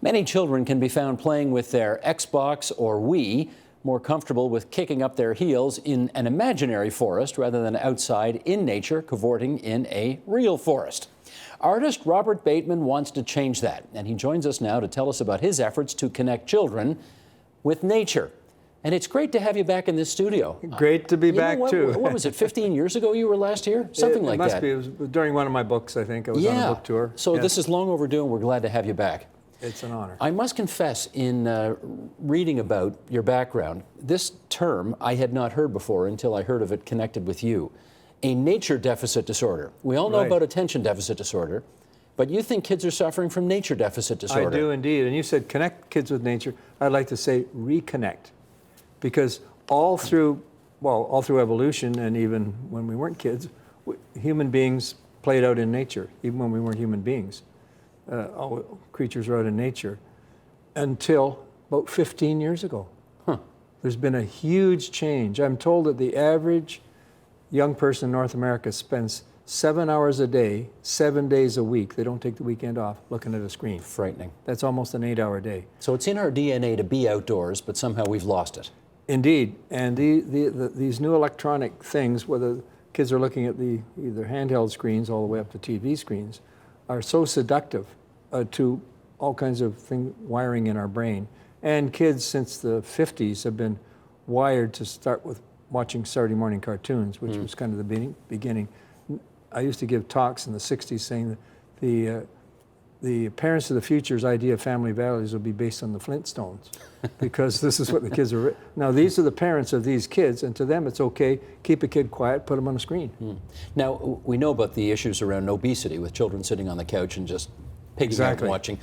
Many children can be found playing with their Xbox or Wii, more comfortable with kicking up their heels in an imaginary forest rather than outside in nature, cavorting in a real forest. Artist Robert Bateman wants to change that, and he joins us now to tell us about his efforts to connect children with nature. And it's great to have you back in this studio. Great to be back, too. What was it, 15 years ago you were last here? Something like that. It must be. It was during one of my books, I think. I was on a book tour. So this is long overdue, and we're glad to have you back. It's an honor. I must confess, in reading about your background, this term I had not heard before until I heard of it connected with you. A nature deficit disorder. We all know about attention deficit disorder, but you think kids are suffering from nature deficit disorder. I do indeed. And you said connect kids with nature. I'd like to say reconnect. Because all through evolution, and even when we weren't kids, human beings played out in nature, even when we weren't human beings. All creatures were out in nature until about 15 years ago. There's been a huge change. I'm told that the average young person in North America spends 7 hours a day, 7 days a week. They don't take the weekend off looking at a screen. Frightening. That's almost an 8-hour day. So it's in our DNA to be outdoors, but somehow we've lost it. Indeed, and these new electronic things, whether kids are looking at the either handheld screens all the way up to TV screens, are so seductive to all kinds of wiring in our brain. And kids since the 50s have been wired to start with watching Saturday morning cartoons, which was kind of the beginning. I used to give talks in the 60s saying that the parents of the future's idea of family values will be based on the Flintstones, because this is what the kids are. Now, these are the parents of these kids, and to them it's okay, keep a kid quiet, put them on a screen. Now, we know about the issues around obesity with children sitting on the couch and just pigging out and watching.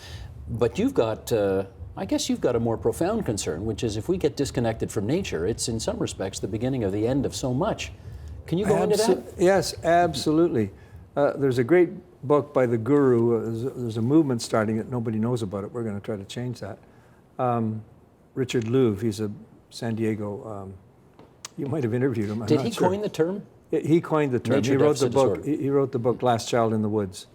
But you've got, I guess you've got a more profound concern, which is if we get disconnected from nature, it's in some respects the beginning of the end of so much. Can you go into that? Yes, absolutely. There's a great book by the guru. There's a movement starting that nobody knows about it. We're going to try to change that. Richard Louv, he's a San Diego, you might have interviewed him. Did he coin the term? He coined the term. Nature he wrote the book. disorder. He wrote the book Last Child in the Woods.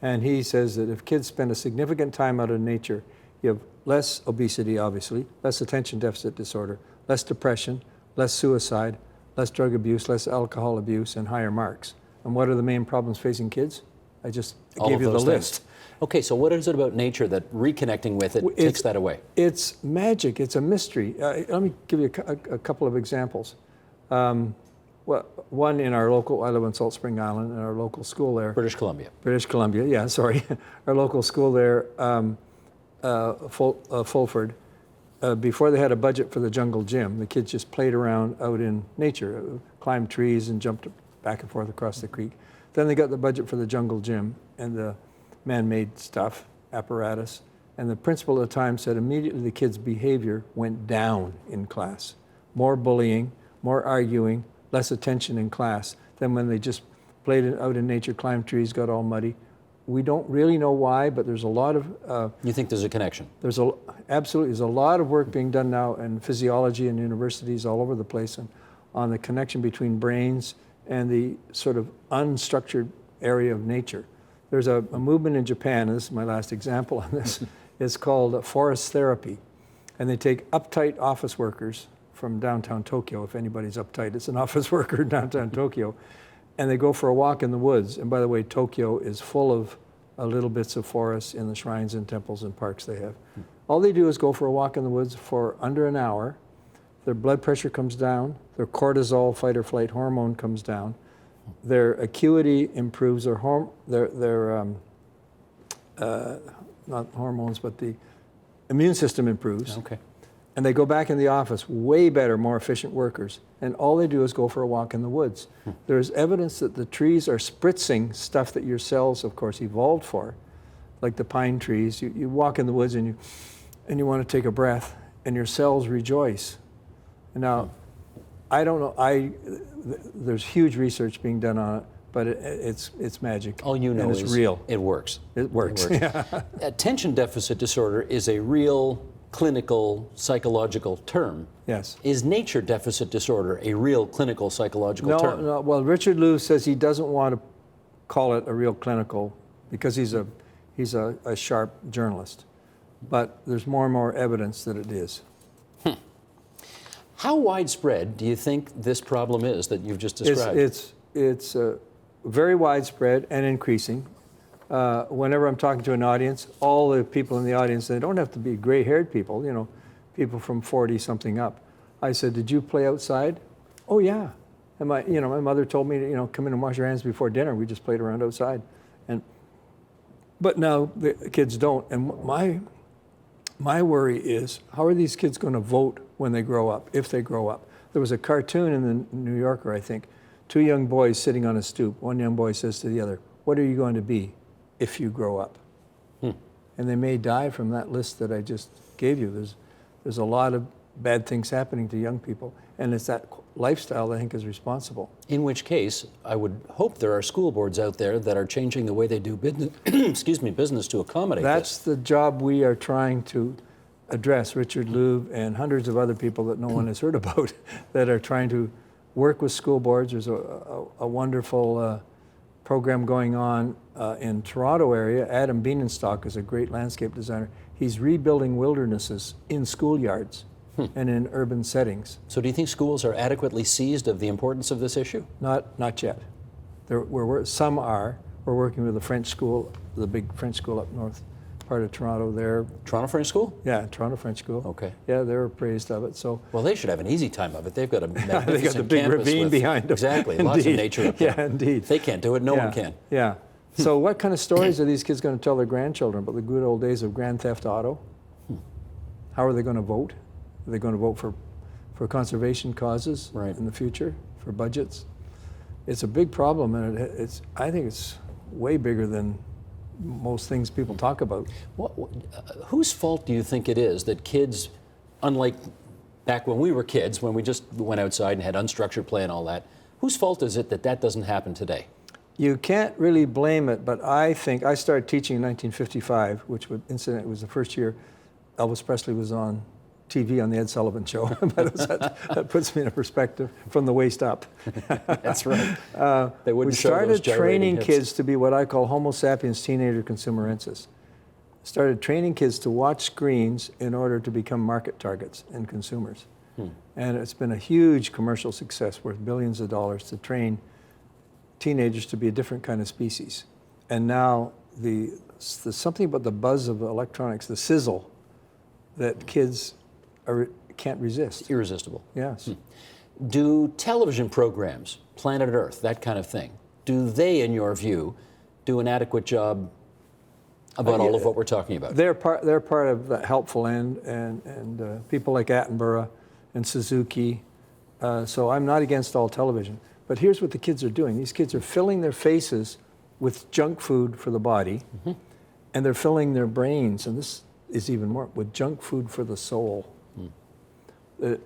And he says that if kids spend a significant time out in nature, you have less obesity, obviously, less attention deficit disorder, less depression, less suicide, less drug abuse, less alcohol abuse, and higher marks. And what are the main problems facing kids? I just gave you the list. Okay, so what is it about nature that reconnecting with it takes that away? It's magic. It's a mystery. Let me give you a couple of examples. Well, one in our local, I live on Salt Spring Island, in our local school there. British Columbia. British Columbia, yeah, sorry. Our local school there, Fulford, before they had a budget for the jungle gym, the kids just played around out in nature, climbed trees and jumped back and forth across the creek. Then they got the budget for the jungle gym and the man-made stuff, apparatus, and the principal at the time said immediately the kids' behavior went down in class. More bullying, more arguing, less attention in class than when they just played out in nature, climbed trees, got all muddy. We don't really know why, but there's a lot of... you think there's a connection? Absolutely. There's a lot of work being done now in physiology and universities all over the place on the connection between brains and the sort of unstructured area of nature. There's a movement in Japan, and this is my last example on this, it's called forest therapy. And they take uptight office workers from downtown Tokyo. If anybody's uptight, it's an office worker in downtown Tokyo. And they go for a walk in the woods. And by the way, Tokyo is full of little bits of forests in the shrines and temples and parks they have. All they do is go for a walk in the woods for under an hour. Their blood pressure comes down. Their cortisol, fight or flight hormone comes down. Their acuity improves. Not hormones, but the immune system improves. Okay. And they go back in the office, way better, more efficient workers. And all they do is go for a walk in the woods. There's evidence that the trees are spritzing stuff that your cells, of course, evolved for, like the pine trees. You walk in the woods and you want to take a breath, and your cells rejoice. And now, I don't know. There's huge research being done on it, but it's magic. All you know is is real. It works. It works. Yeah. Attention deficit disorder is a real clinical psychological term. Yes. Is nature deficit disorder a real clinical psychological term? No. Well, Richard Louv says he doesn't want to call it a real clinical because he's a sharp journalist. but there's more and more evidence that it is. How widespread do you think this problem is that you've just described? It's very widespread and increasing. Whenever I'm talking to an audience, all the people in the audience, they don't have to be gray-haired people, you know, people from 40-something up. I said, "Did you play outside?" "Oh, yeah." And my mother told me to, come in and wash your hands before dinner. We just played around outside. But now the kids don't. And my worry is, how are these kids going to vote when they grow up, if they grow up? There was a cartoon in the New Yorker, I think, 2 young boys sitting on a stoop. One young boy says to the other, "What are you going to be if you grow up?" And they may die from that list that I just gave you. There's a lot of bad things happening to young people, and it's that lifestyle that I think is responsible. In which case, I would hope there are school boards out there that are changing the way they do business, business to accommodate That's this. the job we are trying to address, Richard Louvre and hundreds of other people that no one has heard about that are trying to work with school boards. There's a wonderful program going on in Toronto area. Adam Bienenstock is a great landscape designer. He's rebuilding wildernesses in schoolyards and in urban settings. So do you think schools are adequately seized of the importance of this issue? Not yet. Some are. We're working with a French school, the big French school up north part of Toronto there. Toronto French School? Yeah, Toronto French School. Okay. Yeah, they're appraised of it. So well, they should have an easy time of it. They've got a magnificent they got the big campus ravine with, behind them. Exactly, Indeed. lots of nature up there. Yeah, indeed. If they can't do it, no yeah. one can. Yeah. So what kind of stories are these kids going to tell their grandchildren about the good old days of Grand Theft Auto? How are they going to vote? Are they going to vote for conservation causes in the future, for budgets? It's a big problem, and I think it's way bigger than most things people talk about. Whose fault do you think it is that kids, unlike back when we were kids, when we just went outside and had unstructured play and all that, whose fault is it that that doesn't happen today? You can't really blame it, but I think I started teaching in 1955, which incidentally was the first year Elvis Presley was on TV on the Ed Sullivan Show. But that puts me in a perspective from the waist up. That's right. We started training kids to be what I call Homo sapiens teenager consumerensis. Started training kids to watch screens in order to become market targets and consumers. And it's been a huge commercial success worth billions of dollars to train teenagers to be a different kind of species. And now there's something about the buzz of electronics, the sizzle, that kids can't resist. Irresistible. Yes. Do television programs, Planet Earth, that kind of thing, do they, in your view, do an adequate job about all of what we're talking about? They're part of the helpful end, and people like Attenborough and Suzuki. So I'm not against all television. But here's what the kids are doing. These kids are filling their faces with junk food for the body, and they're filling their brains, and this is even more, with junk food for the soul.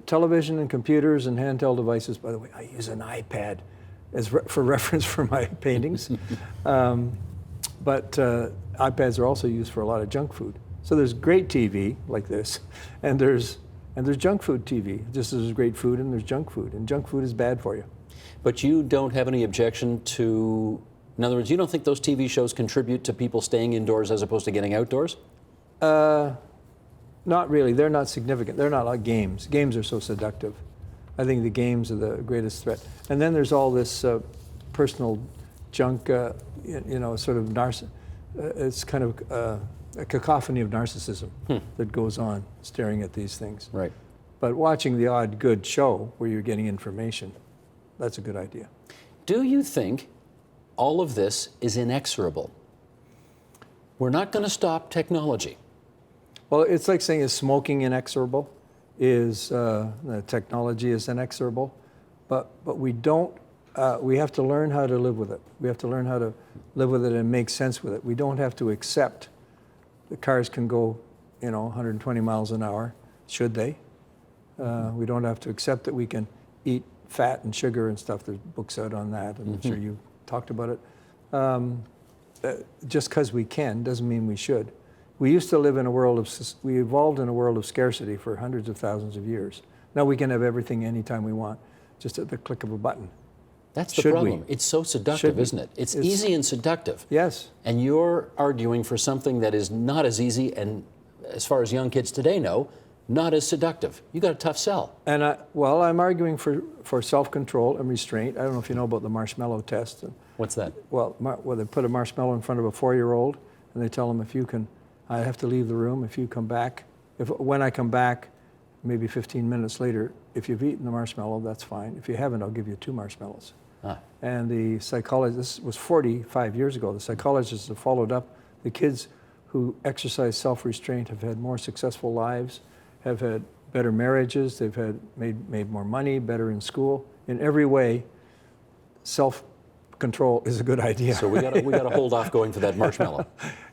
Television and computers and handheld devices, by the way, I use an iPad for reference for my paintings. But iPads are also used for a lot of junk food. So there's great TV like this, and there's junk food TV. Just as there's great food and there's junk food, and junk food is bad for you. But you don't have any objection to, in other words, you don't think those TV shows contribute to people staying indoors as opposed to getting outdoors? Not really. They're not significant. They're not like games. Games are so seductive. I think the games are the greatest threat. And then there's all this personal junk, sort of it's kind of a cacophony of narcissism that goes on staring at these things. Right. But watching the odd good show where you're getting information, that's a good idea. Do you think all of this is inexorable? We're not going to stop technology. Well, it's like saying, is smoking inexorable? Is technology is inexorable? But we don't. We have to learn how to live with it. We have to learn how to live with it and make sense with it. We don't have to accept the cars can go, 120 miles an hour. Should they? We don't have to accept that we can eat fat and sugar and stuff. There's books out on that, and I'm sure you talked about it. Just because we can doesn't mean we should. We used to live in a world we evolved in a world of scarcity for hundreds of thousands of years. Now we can have everything anytime we want, just at the click of a button. That's the problem. It's so seductive, isn't it? It's easy and seductive. Yes. And you're arguing for something that is not as easy and as far as young kids today know, not as seductive. You got a tough sell. And I'm arguing for self-control and restraint. I don't know if you know about the Marshmallow Test. What's that? Well, they put a marshmallow in front of a 4-year-old, and they tell them, I have to leave the room. If you come back, when I come back, maybe 15 minutes later, if you've eaten the marshmallow, that's fine. If you haven't, I'll give you 2 marshmallows. And the psychologist, this was 45 years ago, the psychologists have followed up. The kids who exercise self-restraint have had more successful lives, have had better marriages, they've had made more money, better in school. In every way, self-control is a good idea. So we got to hold off going for that marshmallow.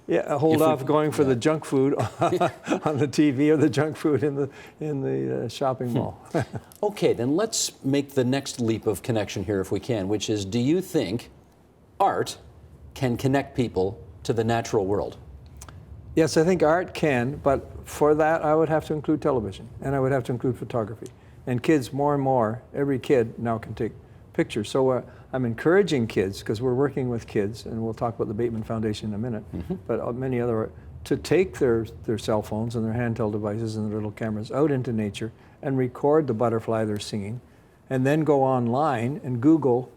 Yeah, hold off going for the junk food on the TV or the junk food in the shopping mall. Okay, then let's make the next leap of connection here if we can, which is, do you think art can connect people to the natural world? Yes, I think art can, but for that I would have to include television, and I would have to include photography. And kids, more and more, every kid now can take pictures. So I'm encouraging kids, because we're working with kids, and we'll talk about the Bateman Foundation in a minute, but many other, to take their cell phones and their handheld devices and their little cameras out into nature and record the butterfly they're singing, and then go online and Google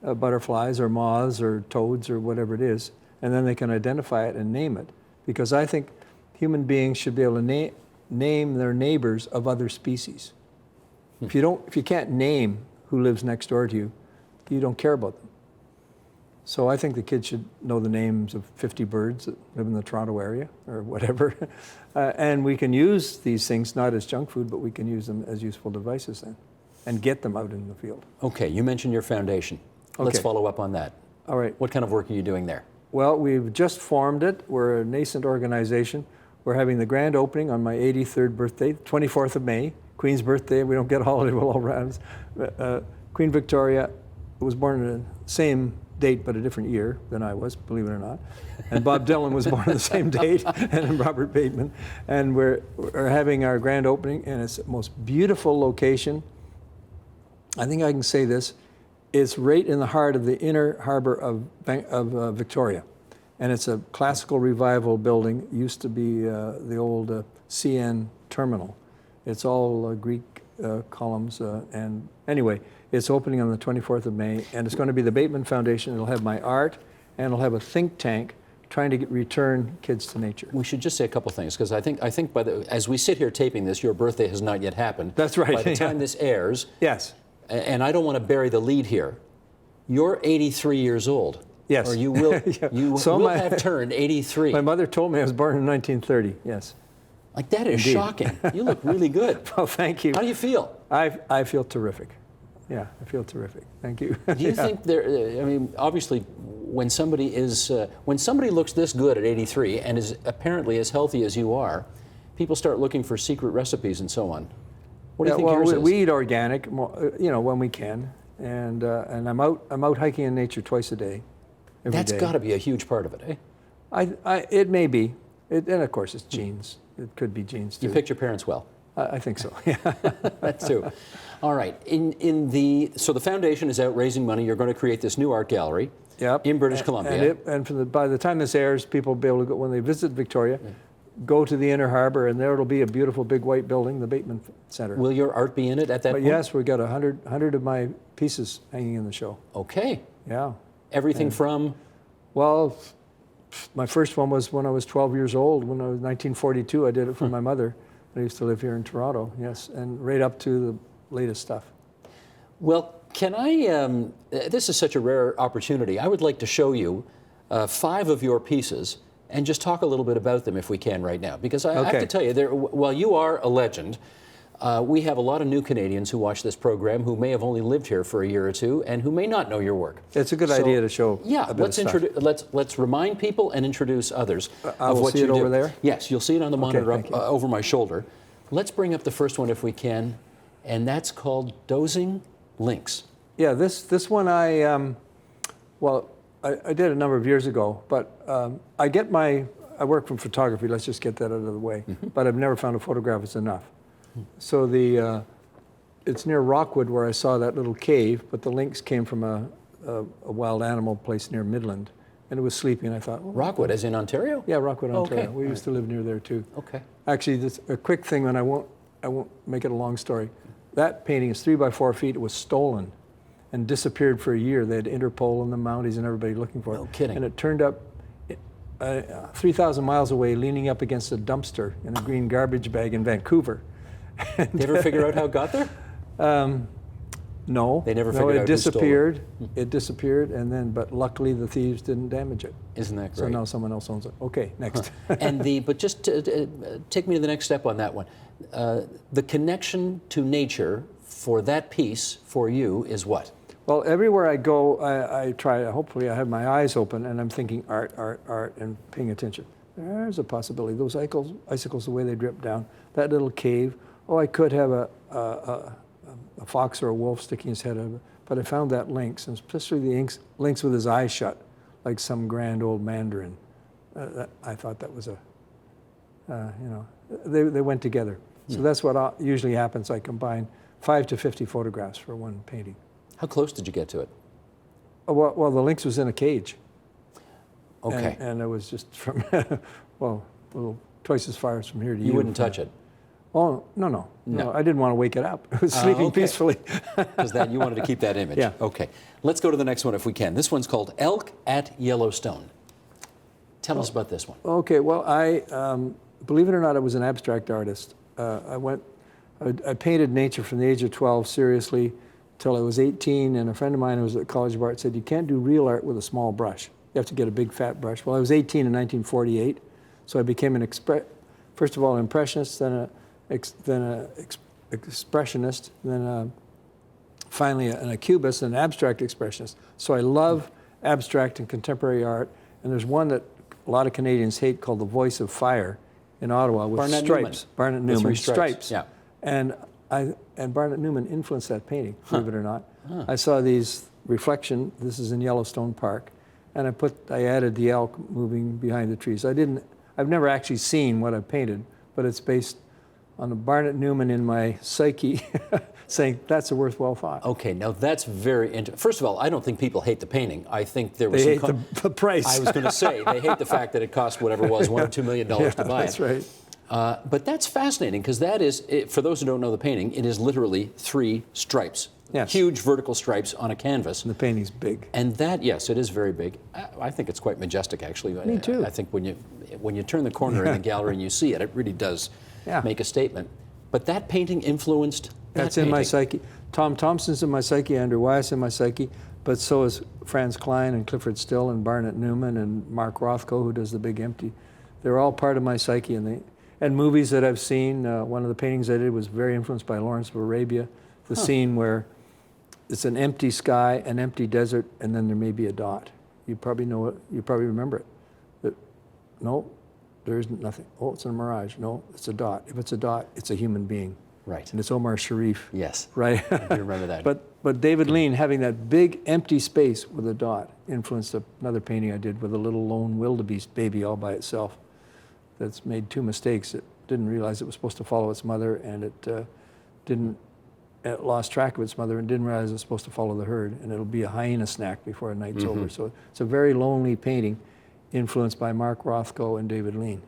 butterflies or moths or toads or whatever it is, and then they can identify it and name it. Because I think human beings should be able to name their neighbors of other species. If you can't name who lives next door to you, you don't care about them. So I think the kids should know the names of 50 birds that live in the Toronto area or whatever. And we can use these things not as junk food, but we can use them as useful devices then and get them out in the field. Okay, you mentioned your foundation. Let's follow up on that. All right. What kind of work are you doing there? Well, we've just formed it. We're a nascent organization. We're having the grand opening on my 83rd birthday, 24th of May, Queen's birthday. We don't get a holiday, we'll all round. Queen Victoria was born on the same date, but a different year than I was, believe it or not. And Bob Dylan was born on the same date, and Robert Bateman. And we're having our grand opening, and it's the most beautiful location. I think I can say this. It's right in the heart of the inner harbor of Victoria. And it's a classical revival building. It used to be the old CN terminal. It's all Greek columns. And anyway, it's opening on the 24th of May. And it's going to be the Bateman Foundation. It'll have my art, and it'll have a think tank trying to return kids to nature. We should just say a couple things, because I think as we sit here taping this, your birthday has not yet happened. That's right. By the time this airs, yes. And I don't want to bury the lead here, you're 83 years old. Yes. Or you will, Yeah. you So will have turned 83. My mother told me I was born in 1930, yes. Like, that is Indeed. shocking. You look really good. Well, thank you. How do you feel? I feel terrific. Yeah, I feel terrific. Thank you. Do you think I mean, obviously, when somebody looks this good at 83 and is apparently as healthy as you are, people start looking for secret recipes and so on. What do you think yours is? We eat organic, when we can, and I'm out hiking in nature twice a day. That's got to be a huge part of it, eh? It may be, and of course it's genes. It could be genes too. You picked your parents well. I think so. Yeah. That's too. All right. So the foundation is out raising money. You're going to create this new art gallery. Yep. In British Columbia. By the time this airs, people will be able to go, when they visit Victoria, go to the inner harbor, and there it'll be a beautiful big white building, the Bateman Center. Will your art be in it at that point? Yes, we've got 100 of my pieces hanging in the show. Okay. Yeah. Everything from? Well, my first one was when I was 12 years old. When I was 1942, I did it for my mother. I used to live here in Toronto, yes, and right up to the latest stuff. Well, can I, this is such a rare opportunity. I would like to show you 5 of your pieces and just talk a little bit about them if we can right now. Because I have to tell you, while you are a legend, we have a lot of new Canadians who watch this program who may have only lived here for a year or two and who may not know your work. It's a good idea to show. Yeah, a bit of stuff. let's remind people and introduce others I of will what see you it do. over there? Yes, you'll see it on the monitor thank you. over my shoulder. Let's bring up the first one if we can, and that's called Dozing Links. Yeah, this one I did a number of years ago, but I work from photography. Let's just get that out of the way. But I've never found a photograph that's enough. So it's near Rockwood where I saw that little cave, but the links came from a wild animal place near Midland, and it was sleeping. And I thought, well, Rockwood, as in Ontario? yeah, Rockwood, Ontario. Okay. We used to live near there too. Okay. Actually, this, a quick thing, and I won't make it a long story. That painting is 3 by 4 feet. It was stolen and disappeared for a year. They had Interpol and the Mounties and everybody looking for it. No kidding. And it turned up 3,000 miles away, leaning up against a dumpster in a green garbage bag in Vancouver. Did they ever figure out how it got there? No. They never no, figured it out who stole it. disappeared. It disappeared, and then, but luckily the thieves didn't damage it. Isn't that great? So now someone else owns it. Okay, next. But just take me to the next step on that one. The connection to nature for that piece for you is what? Well, everywhere I go, I try, hopefully I have my eyes open and I'm thinking art, art, art, and paying attention. There's a possibility. Those icicles, the way they drip down, that little cave. Oh, I could have a fox or a wolf sticking his head out of it. But I found that lynx, and especially the lynx with his eyes shut, like some grand old mandarin. I thought that was they went together. So that's what usually happens. I combine 5 to 50 photographs for one painting. How close did you get to it? Well, the lynx was in a cage. Okay. And it was just from, well, a little twice as far as from here to you. You wouldn't touch it? Oh, no. I didn't want to wake it up. It was sleeping okay. peacefully. Because you wanted to keep that image. Yeah. Okay. Let's go to the next one if we can. This one's called Elk at Yellowstone. Tell us about this one. Okay, well, believe it or not, I was an abstract artist. I painted nature from the age of 12 seriously till I was 18, and a friend of mine who was at College of Art said, you can't do real art with a small brush. You have to get a big fat brush. Well, I was 18 in 1948, so I became first of all, an impressionist, then an expressionist, then finally a cubist, and an abstract expressionist. So I love abstract and contemporary art, and there's one that a lot of Canadians hate called The Voice of Fire in Ottawa with Barnett stripes. Newman. Barnett The Newman, three stripes. Yeah. And Barnett Newman influenced that painting, believe it or not. I saw these reflection, this is in Yellowstone Park, and I added the elk moving behind the trees. I've never actually seen what I painted, but it's based on the Barnett Newman in my psyche saying that's a worthwhile thought. Okay, now that's very interesting. First of all, I don't think people hate the painting. I think there was They hate the price. I was going to say, they hate the fact that it cost whatever it was, $1 or $2 million to buy it. That's right. But that's fascinating because that is, for those who don't know the painting, it is literally 3 stripes. Yes. Huge vertical stripes on a canvas. And the painting's big. And that, yes, it is very big. I think it's quite majestic, actually. Me too. I think when you turn the corner in the gallery and you see it, it really does make a statement. But that painting influenced That's that in my painting. psyche. Tom Thompson's in my psyche, Andrew Wyeth's in my psyche, but so is Franz Klein and Clifford Still and Barnett Newman and Mark Rothko, who does The Big Empty. They're all part of my psyche. And movies that I've seen, one of the paintings I did was very influenced by Lawrence of Arabia. The scene where it's an empty sky, an empty desert, and then there may be a dot. You probably know it. You probably remember it. No, there isn't nothing. Oh, it's a mirage. No, it's a dot. If it's a dot, it's a human being. Right. And it's Omar Sharif. Yes. Right. I do remember that. But David Lean having that big empty space with a dot influenced another painting I did with a little lone wildebeest baby all by itself that's made 2 mistakes. It didn't realize it was supposed to follow its mother, and it lost track of its mother and didn't realize it was supposed to follow the herd, and it'll be a hyena snack before the night's over. So it's a very lonely painting influenced by Mark Rothko and David Lean.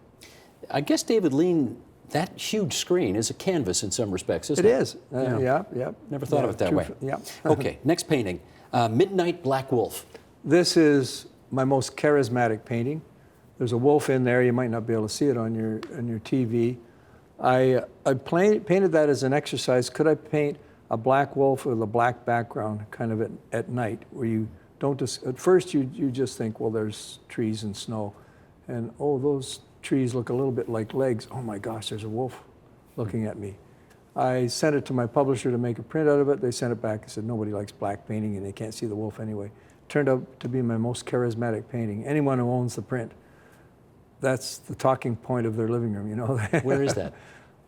I guess David Lean, that huge screen is a canvas in some respects, isn't it? It is. Yeah. Never thought of it that way. Yeah. Okay, next painting, Midnight Black Wolf. This is my most charismatic painting. There's a wolf in there. You might not be able to see it on your TV. I painted that as an exercise. Could I paint a black wolf with a black background kind of at night, where you don't just, at first you just think, well, there's trees and snow. And, oh, those trees look a little bit like legs. Oh my gosh, there's a wolf looking at me. I sent it to my publisher to make a print out of it. They sent it back and said, nobody likes black painting and they can't see the wolf anyway. Turned out to be my most charismatic painting. Anyone who owns the print, that's the talking point of their living room, you know. Where is that?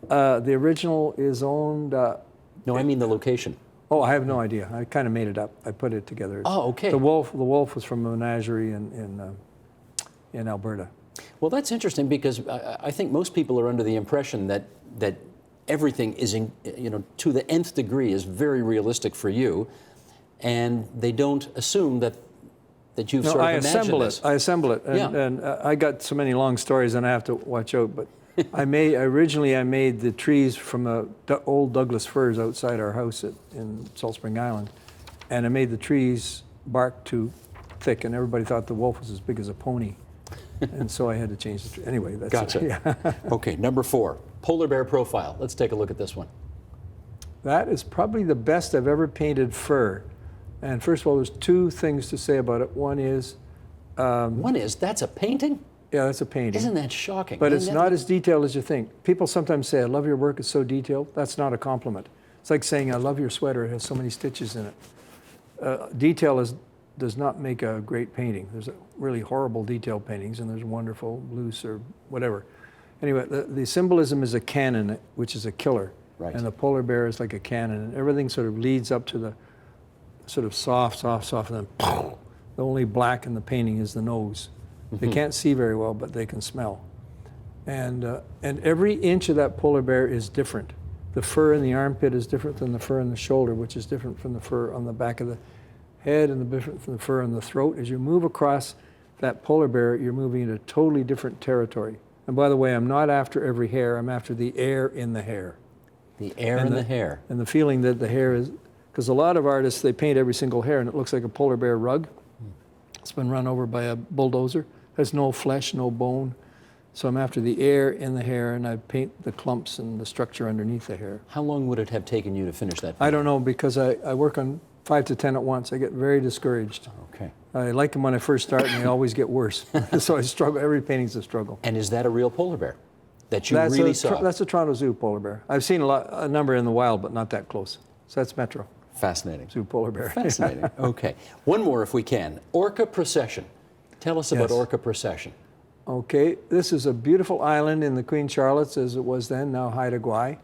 The original is owned. No, I mean the location. Oh, I have no idea. I kind of made it up. I put it together. Oh, okay. The wolf was from a menagerie in Alberta. Well, that's interesting because I think most people are under the impression that everything is, to the nth degree is very realistic for you, and they don't assume that that you've No, sort of I imagined assemble this? it. I assemble it, and, Yeah. and I got so many long stories, and I have to watch out. But originally I made the trees from old Douglas firs outside our house in Salt Spring Island, and I made the trees bark too thick, and everybody thought the wolf was as big as a pony, and so I had to change the tree. Anyway, that's Gotcha. it. Yeah. Okay, number 4, polar bear profile. Let's take a look at this one. That is probably the best I've ever painted fur. And first of all, there's 2 things to say about it. One is, That's a painting? yeah, that's a painting. Isn't that shocking? But it's not as detailed as you think. People sometimes say, I love your work, it's so detailed. That's not a compliment. It's like saying, I love your sweater, it has so many stitches in it. Detail does not make a great painting. There's really horrible detailed paintings, and there's wonderful, loose, or whatever. Anyway, the symbolism is a cannon, which is a killer. Right. And the polar bear is like a cannon, and everything sort of leads up to the sort of soft, and then the only black in the painting is the nose. They can't see very well, but they can smell. And every inch of that polar bear is different. The fur in the armpit is different than the fur in the shoulder, which is different from the fur on the back of the head, and different from the fur on the throat. As you move across that polar bear, you're moving into totally different territory. And by the way, I'm not after every hair, I'm after the air in the hair. The air in the hair. And the feeling that the hair is, because a lot of artists, they paint every single hair and it looks like a polar bear rug. It's been run over by a bulldozer. There's no flesh, no bone. So I'm after the air in the hair, and I paint the clumps and the structure underneath the hair. How long would it have taken you to finish that? I don't know, because I work on 5 to 10 at once. I get very discouraged. Okay. I like them when I first start, and they always get worse. So I struggle. Every painting's a struggle. And is that a real polar bear that you really saw? That's a Toronto Zoo polar bear. I've seen a number in the wild, but not that close. So that's Metro Fascinating. Zoo polar bear. Fascinating. Okay. One more if we can. Orca procession. Tell us about Yes. Orca procession. Okay, this is a beautiful island in the Queen Charlotte's, as it was then, now Haida Gwaii,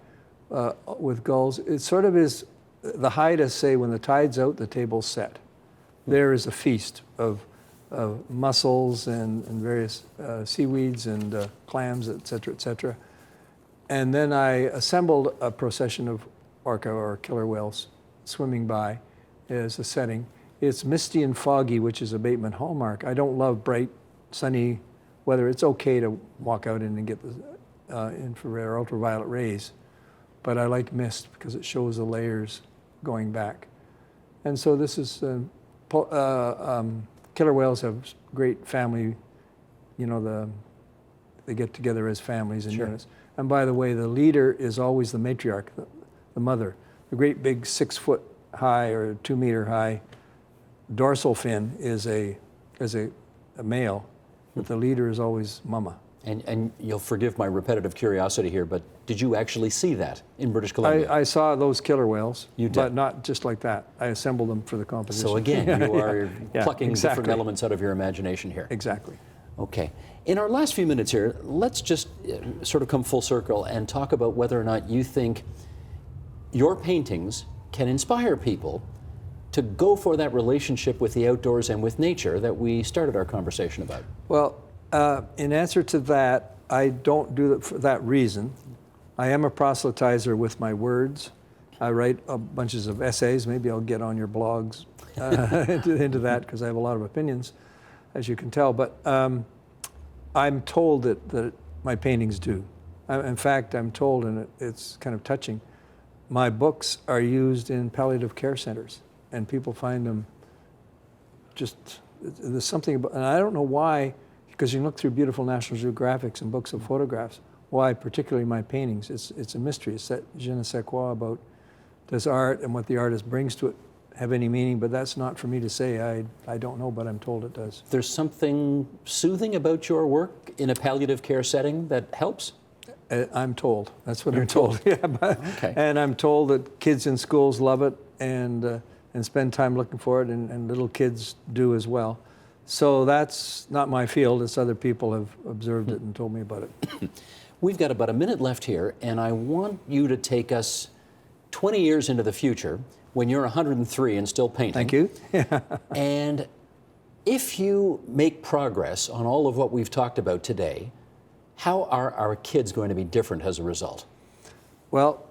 with gulls. It sort of is, the Haida say, when the tide's out, the table's set. There is a feast of mussels and various seaweeds and clams, et cetera, And then I assembled a procession of orca, or killer whales, swimming by as a setting. It's misty and foggy, which is a Bateman hallmark. I don't love bright, sunny weather. It's okay to walk out in and get the infrared or ultraviolet rays, but I like mist because it shows the layers going back. And so this is, killer whales have great family, they get together as families and units. And by the way, the leader is always the matriarch, the mother. The great big 6 foot high or 2 meter high dorsal fin is a male, but the leader is always mama. And you'll forgive my repetitive curiosity here, but did you actually see that in British Columbia? I saw those killer whales, You did. but not just like that. I assembled them for the composition. So again, you are plucking different exactly. elements out of your imagination here. Exactly. Okay. In our last few minutes here, let's just sort of come full circle and talk about whether or not you think your paintings can inspire people to go for that relationship with the outdoors and with nature that we started our conversation about. Well, in answer to that, I don't do it for that reason. I am a proselytizer with my words. I write bunches of essays. Maybe I'll get on your blogs into that, because I have a lot of opinions, as you can tell. But I'm told that my paintings do. In fact, I'm told, and it's kind of touching, my books are used in palliative care centers, and people find them there's something about, and I don't know why, because you can look through beautiful National Geographics and books of photographs, why particularly my paintings. It's a mystery. It's that je ne sais quoi about, does art and what the artist brings to it have any meaning? But that's not for me to say. I don't know, but I'm told it does. There's something soothing about your work in a palliative care setting that helps? I'm told. That's what I'm told. Yeah, Okay. And I'm told that kids in schools love it and spend time looking for it, and little kids do as well. So that's not my field. It's other people have observed it and told me about it. We've got about a minute left here, and I want you to take us 20 years into the future when you're 103 and still painting. Thank you. And if you make progress on all of what we've talked about today, how are our kids going to be different as a result? Well,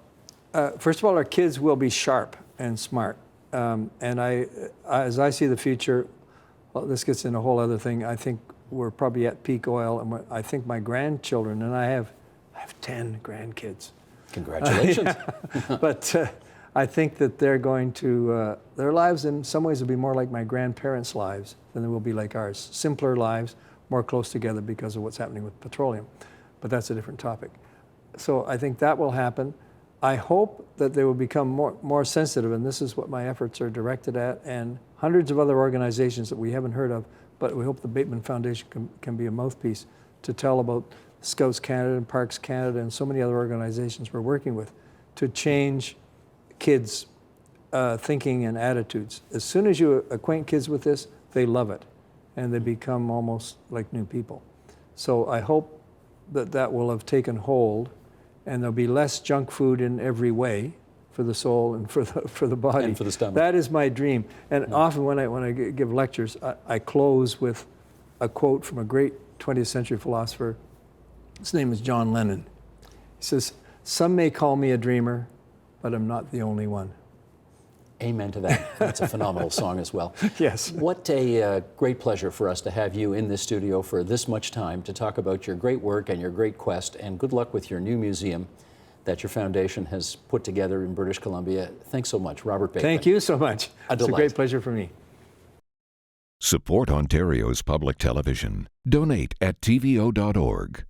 first of all, our kids will be sharp and smart. And as I see the future, well, this gets into a whole other thing. I think we're probably at peak oil, and I think my grandchildren, and I have 10 grandkids. Congratulations. But I think that they're going to, their lives in some ways will be more like my grandparents' lives than they will be like ours. Simpler lives, more close together because of what's happening with petroleum. But that's a different topic. So I think that will happen. I hope that they will become more sensitive, and this is what my efforts are directed at, and hundreds of other organizations that we haven't heard of, but we hope the Bateman Foundation can be a mouthpiece to tell about Scouts Canada and Parks Canada and so many other organizations we're working with to change kids' thinking and attitudes. As soon as you acquaint kids with this, they love it, and they become almost like new people. So I hope that that will have taken hold, and there'll be less junk food in every way for the soul and for the body. And for the stomach. That is my dream. And often when I give lectures, I close with a quote from a great 20th century philosopher. His name is John Lennon. He says, "Some may call me a dreamer, but I'm not the only one." Amen to that. That's a phenomenal song as well. Yes. What a great pleasure for us to have you in this studio for this much time to talk about your great work and your great quest, and good luck with your new museum that your foundation has put together in British Columbia. Thanks so much, Robert Bateman. Thank you so much. It's a delight. great pleasure for me. Support Ontario's public television. Donate at tvo.org.